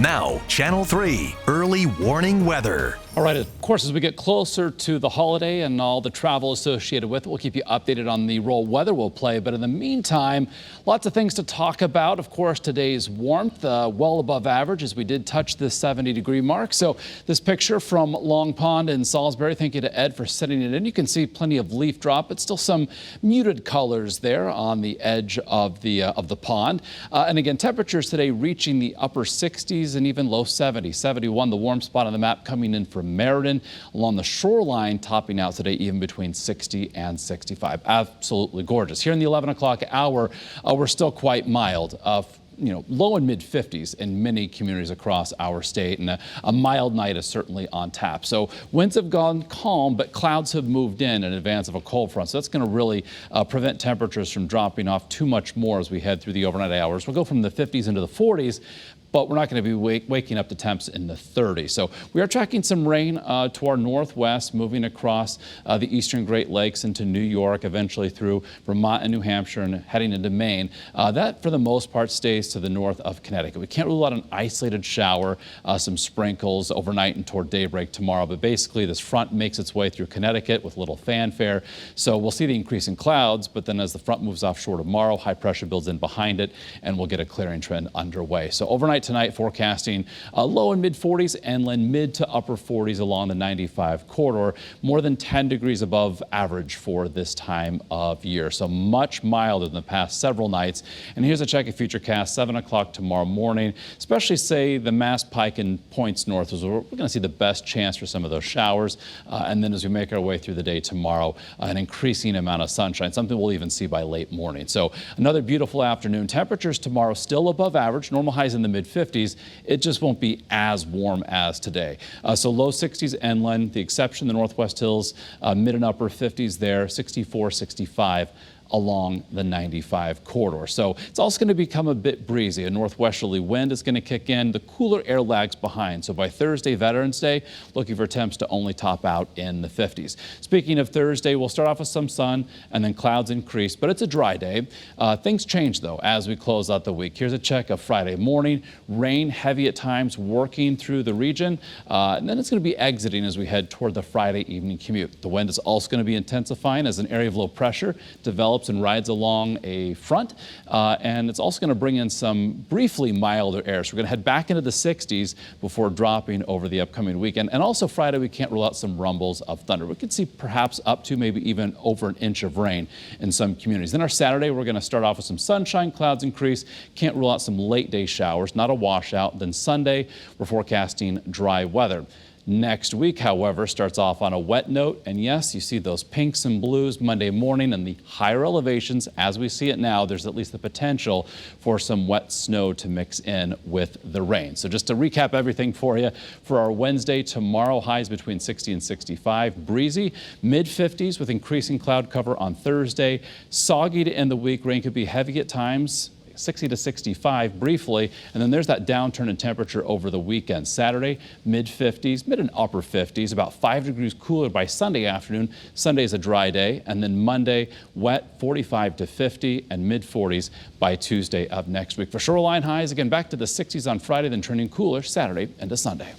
Now, Channel 3 early warning weather. All right, of course, as we get closer to the holiday and all the travel associated with it, we'll keep you updated on the role weather will play. But in the meantime, lots of things to talk about. Of course, today's warmth well above average as we did touch the 70-degree mark. So this picture from Long Pond in Salisbury, thank you to Ed for sending it in. You can see plenty of leaf drop, but still some muted colors there on the edge of the pond. And again, temperatures today reaching the upper 60s and even low 70s. 71, the warm spot on the map coming in from Meriden along the shoreline, topping out today even between 60 and 65. Absolutely gorgeous. Here in the 11 o'clock hour, we're still quite mild. Low and mid 50s in many communities across our state, and a mild night is certainly on tap. So winds have gone calm, but clouds have moved in advance of a cold front. So that's going to really prevent temperatures from dropping off too much more as we head through the overnight hours. We'll go from the 50s into the 40s. But we're not going to be waking up to temps in the 30s. So we are tracking some rain to our northwest, moving across the eastern Great Lakes into New York, eventually through Vermont and New Hampshire and heading into Maine. That, for the most part, stays to the north of Connecticut. We can't rule out an isolated shower, some sprinkles overnight and toward daybreak tomorrow. But basically, this front makes its way through Connecticut with little fanfare. So we'll see the increase in clouds. But then as the front moves offshore tomorrow, high pressure builds in behind it, and we'll get a clearing trend underway. So overnight tonight, forecasting low and mid 40s and then mid to upper 40s along the 95 corridor, more than 10 degrees above average for this time of year. So much milder than the past several nights. And here's a check of futurecast, 7 o'clock tomorrow morning, especially say the Mass Pike and points north. We're going to see the best chance for some of those showers. And then as we make our way through the day tomorrow, an increasing amount of sunshine, something we'll even see by late morning. So another beautiful afternoon. Temperatures tomorrow still above average, normal highs in the mid 50s. It just won't be as warm as today. So low 60s inland, the exception the Northwest Hills, mid and upper 50s there, 64, 65 along the 95 corridor. So it's also going to become a bit breezy. A northwesterly wind is going to kick in. The cooler air lags behind. So by Thursday, Veterans Day, looking for temps to only top out in the 50s. Speaking of Thursday, we'll start off with some sun and then clouds increase, but it's a dry day. Things change though as we close out the week. Here's a check of Friday morning. Rain heavy at times working through the region. And then it's going to be exiting as we head toward the Friday evening commute. The wind is also going to be intensifying as an area of low pressure develops and rides along a front, and it's also going to bring in some briefly milder air. So we're going to head back into the 60s before dropping over the upcoming weekend. And also Friday, we can't rule out some rumbles of thunder. We could see perhaps up to maybe even over an inch of rain in some communities. Then our Saturday, we're going to start off with some sunshine, clouds increase. Can't rule out some late day showers, not a washout. Then Sunday, we're forecasting dry weather. Next week, however, starts off on a wet note. And yes, you see those pinks and blues Monday morning, and the higher elevations, as we see it now, there's at least the potential for some wet snow to mix in with the rain. So just to recap everything for you, for our Wednesday, tomorrow highs between 60 and 65, breezy, mid 50s with increasing cloud cover on Thursday, soggy to end the week. Rain could be heavy at times. 60 to 65 briefly, and then there's that downturn in temperature over the weekend. Saturday, mid 50s, mid and upper 50s, about 5 degrees cooler by Sunday afternoon. Sunday is a dry day, and then Monday, wet, 45 to 50 and mid 40s by Tuesday of next week. For shoreline highs, again back to the 60s on Friday, then turning cooler Saturday into Sunday.